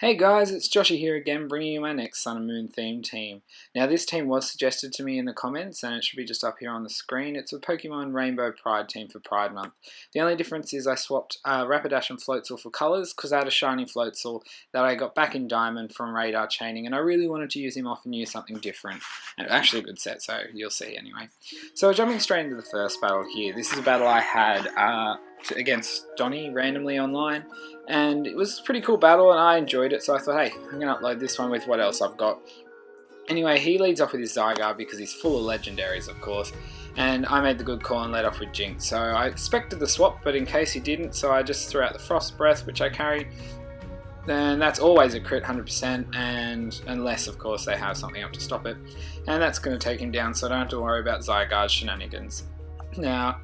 Hey guys, it's Joshy here again, bringing you my next Sun and Moon themed team. Now this team was suggested to me in the comments and it should be just up here on the screen. It's a Pokemon Rainbow Pride team for Pride Month. The only difference is I swapped Rapidash and Floatzel for colours because I had a shiny Floatzel that I got back in Diamond from Radar Chaining and I really wanted to use him off and use something different. And actually a good set, so you'll see anyway. So we're jumping straight into the first battle here. This is a battle I had against Donnie randomly online. And it was a pretty cool battle and I enjoyed it, so I thought, hey, I'm going to upload this one with what else I've got. Anyway, he leads off with his Zygarde because he's full of legendaries, of course, and I made the good call and led off with Jinx. So I expected the swap, but in case he didn't, so I just threw out the Frost Breath, which I carry. Then that's always a crit 100%, and unless, of course, they have something up to stop it. And that's going to take him down, so I don't have to worry about Zygarde shenanigans. Now,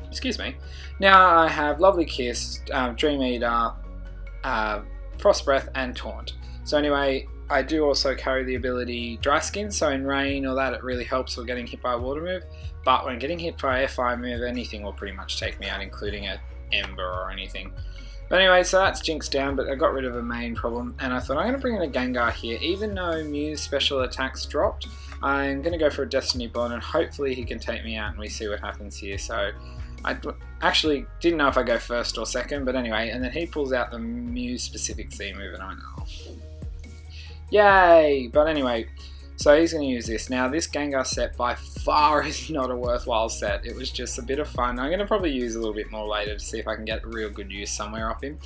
excuse me. Now I have Lovely Kiss, Dream Eater, Frost Breath, and Taunt. So anyway, I do also carry the ability Dry Skin, so in rain or that it really helps with getting hit by a water move. But when getting hit by a fire move, anything will pretty much take me out, including an Ember or anything. But anyway, so that's Jinx down, but I got rid of a main problem, and I thought I'm going to bring in a Gengar here. Even though Mew's special attacks dropped, I'm going to go for a Destiny Bond, and hopefully he can take me out, and we see what happens here. So I actually didn't know if I go first or second, but anyway, and then he pulls out the Mew specific theme move, and I went, oh, yay! But anyway, so he's going to use this. Now this Gengar set by far is not a worthwhile set. It was just a bit of fun. I'm going to probably use a little bit more later to see if I can get real good use somewhere off him.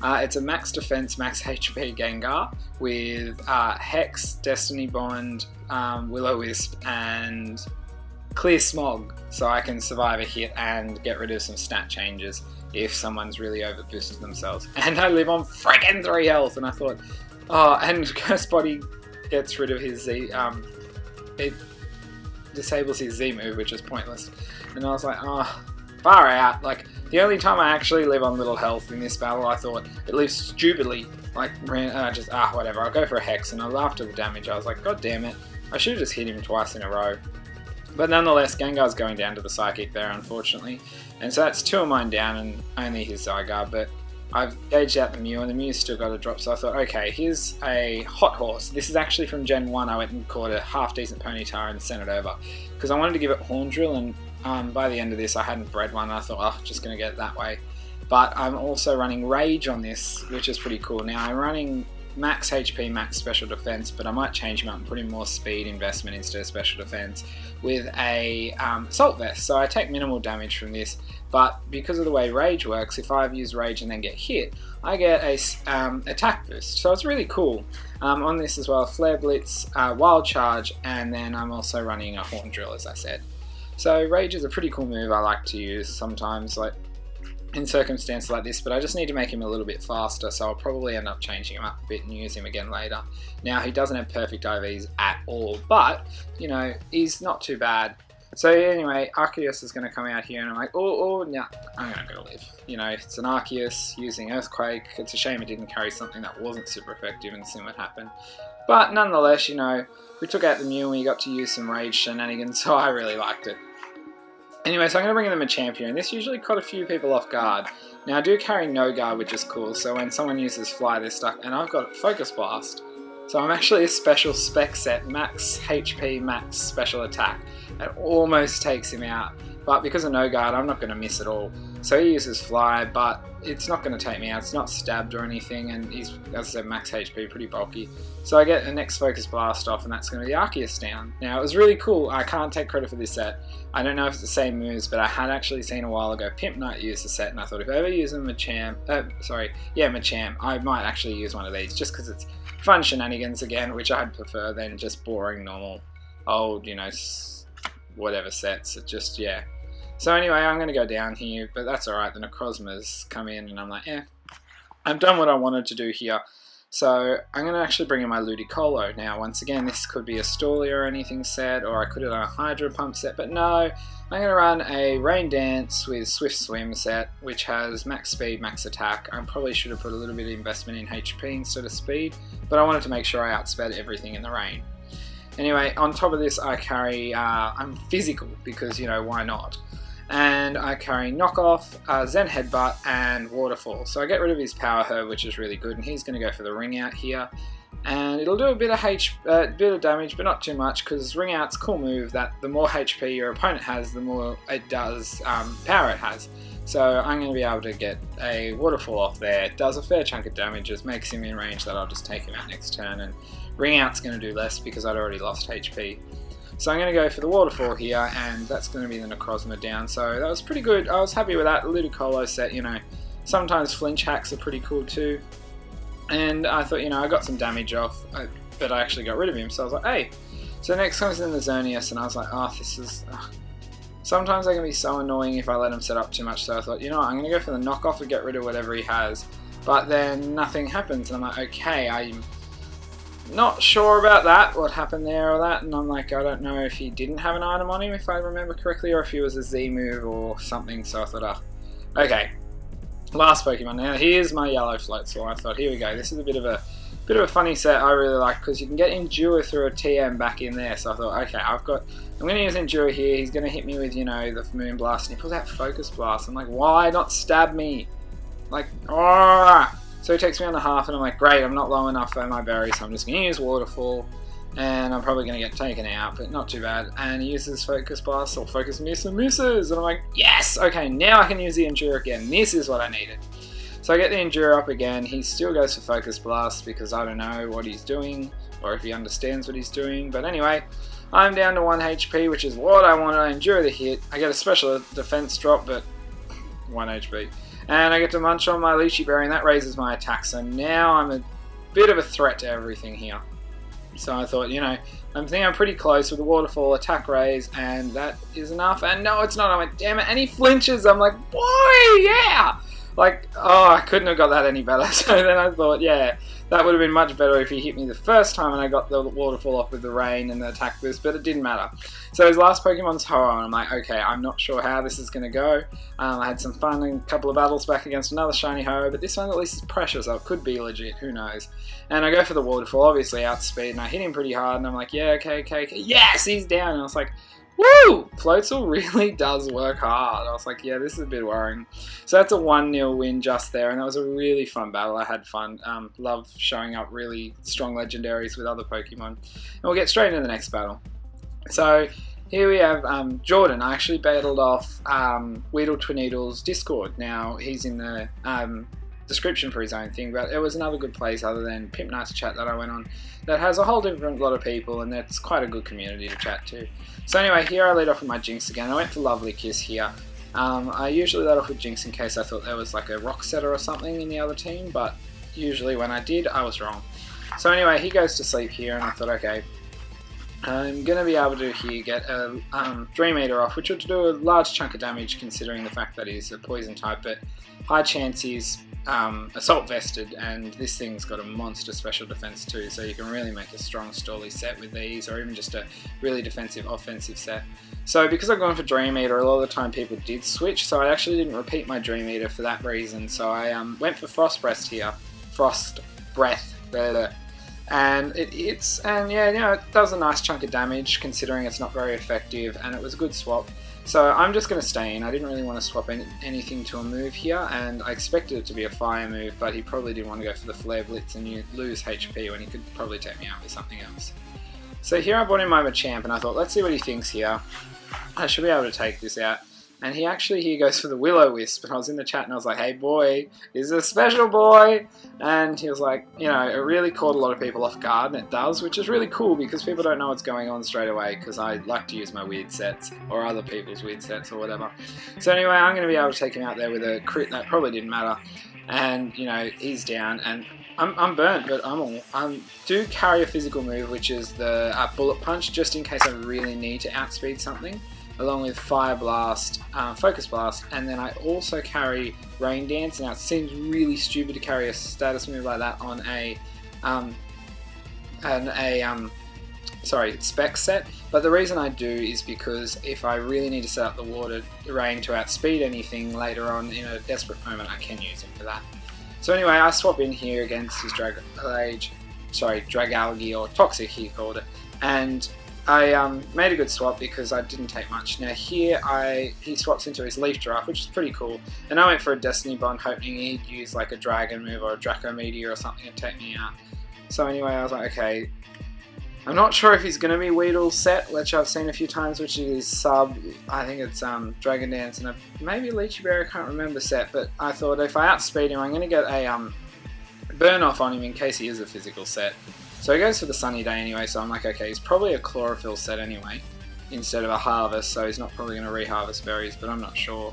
It's a max defense, max HP Gengar with Hex, Destiny Bond, Will-O-Wisp, and Clear Smog, so I can survive a hit and get rid of some stat changes if someone's really overboosted themselves. And I live on freaking 3 health, and I thought, oh, and Curse Body gets rid of his Z, it disables his Z move, which is pointless. And I was like, oh, far out. Like, the only time I actually live on little health in this battle, I thought, it lives stupidly, like, whatever, I'll go for a Hex, and after the damage, I was like, god damn it, I should have just hit him twice in a row. But nonetheless, Gengar's going down to the Psychic there, unfortunately. And so that's 2 of mine down and only his Zygarde, but I've gauged out the Mew, and the Mew's still got a drop, so I thought, okay, here's a Hot Horse. This is actually from Gen 1. I went and caught a half-decent Ponyta and sent it over, because I wanted to give it Horn Drill, and by the end of this I hadn't bred one, and I thought, oh, just going to get it that way. But I'm also running Rage on this, which is pretty cool. Now, I'm running max HP, max special defense, but I might change him up and put in more speed investment instead of special defense with a Assault Vest. So I take minimal damage from this, but because of the way Rage works, if I've used Rage and then get hit, I get a attack boost. So it's really cool. On this as well, Flare Blitz, Wild Charge, and then I'm also running a Horn Drill, as I said. So Rage is a pretty cool move I like to use sometimes, like in circumstances like this, but I just need to make him a little bit faster, so I'll probably end up changing him up a bit and use him again later. Now, he doesn't have perfect IVs at all, but, you know, he's not too bad. So anyway, Arceus is going to come out here, and I'm like, oh, no, I'm going to live. You know, it's an Arceus using Earthquake. It's a shame it didn't carry something that wasn't super effective and see what happened. But nonetheless, you know, we took out the Mew and we got to use some Rage shenanigans, so I really liked it. Anyway, so I'm going to bring in the Machamp here, and this usually caught a few people off guard. Now, I do carry No Guard, which is cool, so when someone uses Fly, they're stuck, and I've got Focus Blast. So I'm actually a special spec set, max HP, max special attack. It almost takes him out, but because of No Guard, I'm not going to miss at all. So he uses Fly, but it's not going to take me out. It's not stabbed or anything, and he's, as I said, max HP, pretty bulky. So I get the next Focus Blast off, and that's going to be Arceus down. Now, it was really cool. I can't take credit for this set. I don't know if it's the same moves, but I had actually seen a while ago Pimp Knight use the set, and I thought if I ever use a Machamp, Machamp, I might actually use one of these, just because it's fun shenanigans again, which I'd prefer than just boring, normal, old, you know, whatever sets. It just, yeah. So anyway, I'm going to go down here, but that's alright. The Necrozma's come in, and I'm like, I've done what I wanted to do here. So I'm going to actually bring in my Ludicolo. Now, once again, this could be a Stoolie or anything set, or I could have done a Hydro Pump set, but no, I'm going to run a Rain Dance with Swift Swim set, which has max speed, max attack. I probably should have put a little bit of investment in HP instead of speed, but I wanted to make sure I outsped everything in the rain. Anyway, on top of this, I carry, I'm physical, because, you know, why not? And I carry Knockoff, Zen Headbutt, and Waterfall. So I get rid of his Power Herb, which is really good, and he's going to go for the Ring Out here. And it'll do a bit of damage, but not too much, because Ring Out's a cool move that the more HP your opponent has, the more it does power it has. So I'm going to be able to get a Waterfall off there. It does a fair chunk of damage, just makes him in range that I'll just take him out next turn, and Ring Out's going to do less because I'd already lost HP. So I'm going to go for the Waterfall here, and that's going to be the Necrozma down. So that was pretty good. I was happy with that. Ludicolo set, you know, sometimes flinch hacks are pretty cool too. And I thought, you know, I got some damage off, but I actually got rid of him. So I was like, hey. So next comes in the Xerneas, and I was like, oh, this is... Sometimes they can be so annoying if I let him set up too much. So I thought, you know what, I'm going to go for the Knockoff and get rid of whatever he has. But then nothing happens, and I'm like, okay, I'm not sure about that, what happened there or that. And I'm like, I don't know if he didn't have an item on him, if I remember correctly, or if he was a Z move or something. So I thought, okay. Last Pokemon. Now here's my yellow Floatzel. I thought, here we go. This is a bit of a funny set I really like, because you can get Endure through a TM back in there. So I thought, okay, I'm going to use Endure here. He's going to hit me with, you know, the Moon Blast, and he pulls out Focus Blast. I'm like, why not stab me? Like, oh! So he takes me on the half, and I'm like, great, I'm not low enough for my berry, so I'm just going to use Waterfall, and I'm probably going to get taken out, but not too bad. And he uses Focus Blast, or Focus Miss, and misses, and I'm like, yes! Okay, now I can use the Endure again. This is what I needed. So I get the Endure up again. He still goes for Focus Blast, because I don't know what he's doing, or if he understands what he's doing, but anyway, I'm down to 1 HP, which is what I wanted. I endure the hit. I get a special defense drop, but 1 HP. And I get to munch on my Lychee Berry, and that raises my attack. So now I'm a bit of a threat to everything here. So I thought, you know, I think I'm pretty close with the Waterfall, attack raise, and that is enough. And no, it's not. I went, damn it, and he flinches. I'm like, boy, yeah! Like, oh, I couldn't have got that any better. So then I thought, yeah, that would have been much better if he hit me the first time and I got the Waterfall off with the rain and the attack boost, but it didn't matter. So his last Pokemon's Ho-Oh, and I'm like, okay, I'm not sure how this is going to go. I had some fun in a couple of battles back against another shiny Ho-Oh, but this one at least is precious, so it could be legit, who knows. And I go for the Waterfall, obviously outspeed, and I hit him pretty hard, and I'm like, yeah, okay, yes, he's down, and I was like, woo! Floatzel really does work hard. I was like, yeah, this is a bit worrying. So that's a 1-0 win just there, and that was a really fun battle. I had fun. Love showing up really strong legendaries with other Pokemon. And we'll get straight into the next battle. So here we have Jordan. I actually battled off Weedle Twineedle's Discord. Now, he's in the description for his own thing, but it was another good place other than Pimp Nice Chat that I went on that has a whole different lot of people, and that's quite a good community to chat to. So anyway, here I lead off with my Jinx again. I went for Lovely Kiss here. I usually let off with Jinx in case I thought there was like a Rock Setter or something in the other team, but usually when I did, I was wrong. So anyway, he goes to sleep here, and I thought, okay, I'm going to be able to here get a Dream Eater off, which will do a large chunk of damage considering the fact that he's a poison type, but high chance he's Assault Vested, and this thing's got a monster special defense too, so you can really make a strong Stally set with these, or even just a really defensive offensive set. So because I've gone for Dream Eater, a lot of the time people did switch, so I actually didn't repeat my Dream Eater for that reason, so I went for Frost Breath here. Frost Breath. And it hits, and yeah, you know, it does a nice chunk of damage considering it's not very effective, and it was a good swap. So I'm just going to stay in. I didn't really want to swap anything to a move here, and I expected it to be a fire move, but he probably didn't want to go for the Flare Blitz and you lose HP when he could probably take me out with something else. So here I brought in my Machamp, and I thought, let's see what he thinks here. I should be able to take this out. And he actually here goes for the Will-O-Wisp, and I was in the chat and I was like, hey boy, this is a special boy! And he was like, you know, it really caught a lot of people off guard, and it does, which is really cool because people don't know what's going on straight away, because I like to use my weird sets, or other people's weird sets, or whatever. So anyway, I'm going to be able to take him out there with a crit that probably didn't matter, and, you know, he's down, and I'm burnt, but I do carry a physical move, which is the Bullet Punch, just in case I really need to outspeed something, along with Fire Blast, Focus Blast, and then I also carry Rain Dance. Now it seems really stupid to carry a status move like that on a spec set, but the reason I do is because if I really need to set up the Rain to outspeed anything later on in a desperate moment, I can use him for that. So anyway, I swap in here against his Dragalge, or Toxic he called it, and I made a good swap because I didn't take much. Now here he swaps into his Leaf Giraffe, which is pretty cool. And I went for a Destiny Bond, hoping he'd use like a Dragon move or a Draco Meteor or something and take me out. So anyway, I was like, okay, I'm not sure if he's going to be Weedle's set, which I've seen a few times, which is sub, I think it's Dragon Dance and maybe Leechy Berry, I can't remember set, but I thought if I outspeed him, I'm going to get a burn off on him in case he is a physical set. So he goes for the Sunny Day anyway, so I'm like, okay, he's probably a Chlorophyll set anyway, instead of a Harvest, so he's not probably going to re-harvest berries, but I'm not sure.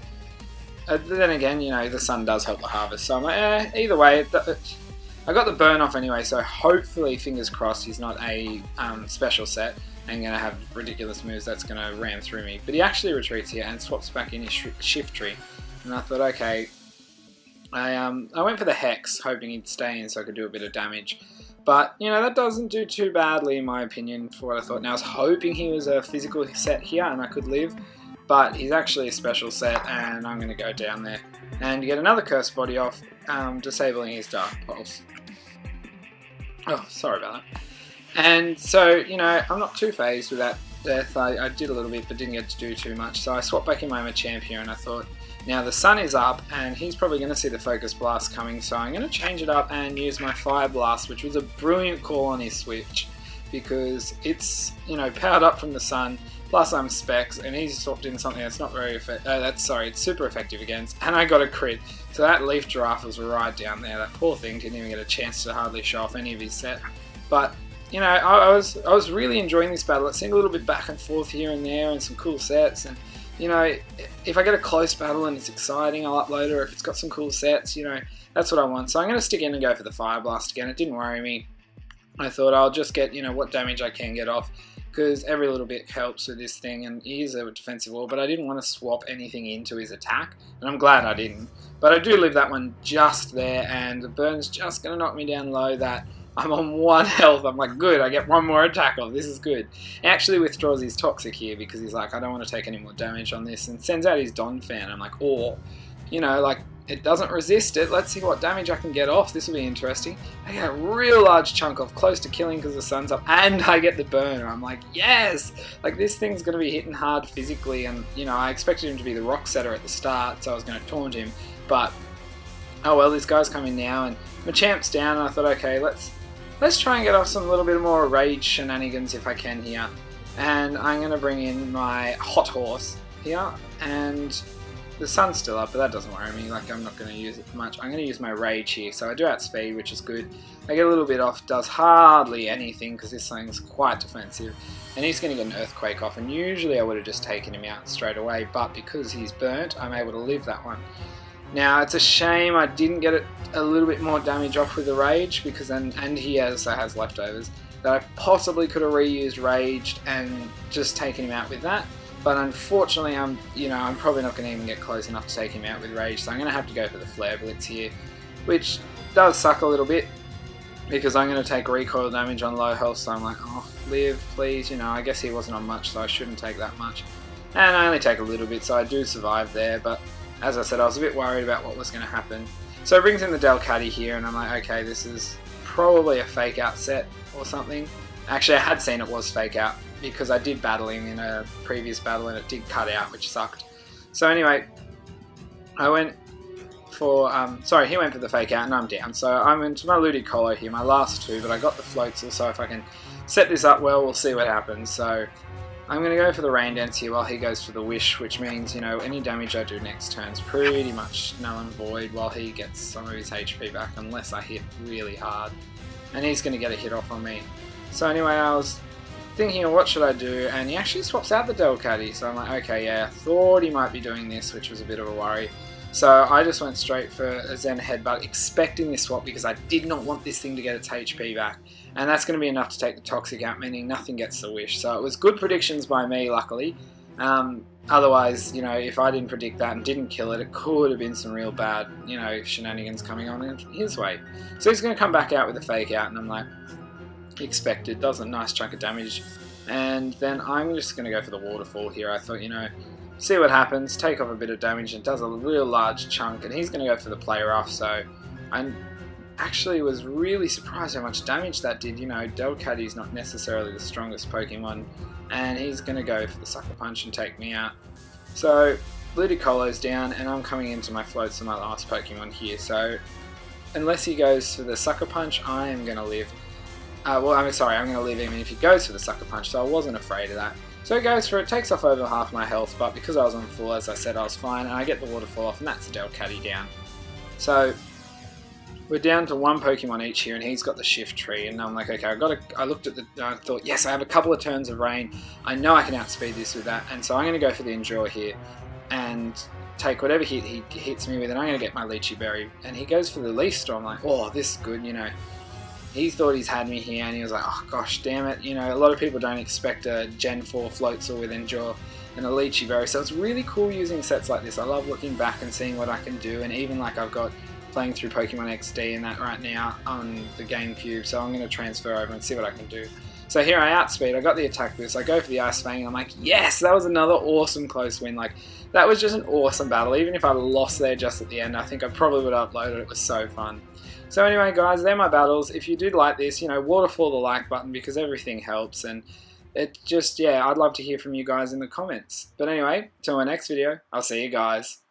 Then again, you know, the sun does help the harvest, so I'm like, either way, I got the burn off anyway, so hopefully, fingers crossed, he's not a special set and going to have ridiculous moves that's going to ram through me. But he actually retreats here and swaps back in his Shift Tree, and I thought, okay, I went for the Hex, hoping he'd stay in so I could do a bit of damage. But, you know, that doesn't do too badly in my opinion for what I thought. Now, I was hoping he was a physical set here and I could live, but he's actually a special set and I'm going to go down there and get another Curse Body off, disabling his Dark Pulse. Oh, sorry about that. And so, you know, I'm not too phased with that death. I did a little bit but didn't get to do too much. So I swapped back in my Machamp here and I thought, now the sun is up and he's probably going to see the Focus Blast coming, so I'm going to change it up and use my Fire Blast, which was a brilliant call on his switch because it's, you know, powered up from the sun, plus I'm Specs, and he's swapped in something that's not very effective, it's super effective against, and I got a crit. So that Leaf Giraffe was right down there. That poor thing didn't even get a chance to hardly show off any of his set. But, you know, I was really enjoying this battle. It seemed a little bit back and forth here and there and some cool sets, and you know, if I get a close battle and it's exciting, I'll upload it, or if it's got some cool sets, you know, that's what I want. So I'm going to stick in and go for the Fire Blast again. It didn't worry me. I thought I'll just get, you know, what damage I can get off, because every little bit helps with this thing, and he is a defensive wall, but I didn't want to swap anything into his attack, and I'm glad I didn't. But I do leave that one just there, and the burn's just going to knock me down low that I'm on 1 health. I'm like, good, I get 1 more attack off. This is good. He actually withdraws his Toxic here because he's like, I don't want to take any more damage on this, and sends out his Don Fan. I'm like, oh, you know, like, it doesn't resist it. Let's see what damage I can get off. This will be interesting. I get a real large chunk off, close to killing because the sun's up, and I get the burn. I'm like, yes! Like, this thing's going to be hitting hard physically, and, you know, I expected him to be the Rock Setter at the start, so I was going to taunt him, but, oh well, this guy's coming now, and Machamp's down, and I thought, okay, let's try and get off some little bit more rage shenanigans if I can here. And I'm going to bring in my Hot Horse here, and the sun's still up, but that doesn't worry me, like I'm not going to use it much. I'm going to use my Rage here, so I do outspeed, which is good. I get a little bit off, does hardly anything because this thing's quite defensive. And he's going to get an Earthquake off, and usually I would have just taken him out straight away, but because he's burnt, I'm able to live that one. Now, it's a shame I didn't get it a little bit more damage off with the Rage, because then, and he also has leftovers, that I possibly could have reused Raged and just taken him out with that. But unfortunately, I'm probably not going to even get close enough to take him out with Rage, so I'm going to have to go for the Flare Blitz here, which does suck a little bit, because I'm going to take recoil damage on low health, so I'm like, oh, live, please, you know, I guess he wasn't on much, so I shouldn't take that much. And I only take a little bit, so I do survive there, but as I said, I was a bit worried about what was going to happen. So it brings in the Delcatty here, and I'm like, okay, this is probably a fake out set or something. Actually, I had seen it was fake out, because I did battle him in a previous battle, and it did cut out, which sucked. So anyway, I went for, he went for the fake out, and I'm down. So I'm into my Ludicolo here, my last 2, but I got the Floatzel, so if I can set this up well, we'll see what happens. So I'm going to go for the Rain Dance here while he goes for the Wish, which means, you know, any damage I do next turn's pretty much null and void while he gets some of his HP back, unless I hit really hard. And he's going to get a hit off on me. So anyway, I was thinking of what should I do, and he actually swaps out the Delcatty, so I'm like, okay, yeah, I thought he might be doing this, which was a bit of a worry. So I just went straight for a Zen Headbutt, expecting this swap because I did not want this thing to get its HP back. And that's going to be enough to take the Toxic out, meaning nothing gets the Wish. So it was good predictions by me, luckily. Otherwise, you know, if I didn't predict that and didn't kill it, it could have been some real bad, you know, shenanigans coming on his way. So he's going to come back out with a Fake Out, and I'm like, expected, does a nice chunk of damage. And then I'm just going to go for the Waterfall here. I thought, you know, see what happens, take off a bit of damage, and does a real large chunk, and he's going to go for the Play Rough, so I'm actually was really surprised how much damage that did. You know, Delcatty's not necessarily the strongest Pokemon, and he's going to go for the Sucker Punch and take me out. So Ludicolo's down, and I'm coming into my floats for my last Pokemon here. So unless he goes for the Sucker Punch, I am going to live. Well, I'm sorry, I'm going to live even if he goes for the Sucker Punch, so I wasn't afraid of that. So he goes for it, takes off over half my health, but because I was on full, as I said, I was fine, and I get the Waterfall off, and that's Delcatty down. So we're down to one Pokemon each here, and he's got the Shift Tree, and I'm like, okay, I looked at I thought, yes, I have a couple of turns of Rain. I know I can outspeed this with that, and so I'm going to go for the Endure here, and take whatever hit he hits me with, and I'm going to get my Lychee Berry. And he goes for the Leaf Storm, like, oh, this is good, you know. He thought he's had me here, and he was like, oh gosh, damn it. You know, a lot of people don't expect a Gen 4 Floatzel with Endure and a Lychee Berry, so it's really cool using sets like this. I love looking back and seeing what I can do, and even like I've got playing through Pokemon XD and that right now on the GameCube, so I'm going to transfer over and see what I can do. So here I outspeed, I got the attack boost, I go for the Ice Fang, and I'm like, yes, that was another awesome close win. Like, that was just an awesome battle. Even if I lost there just at the end, I think I probably would have uploaded it. It was so fun. So anyway, guys, they're my battles. If you did like this, you know, waterfall the like button because everything helps, and it just, yeah, I'd love to hear from you guys in the comments. But anyway, till my next video, I'll see you guys.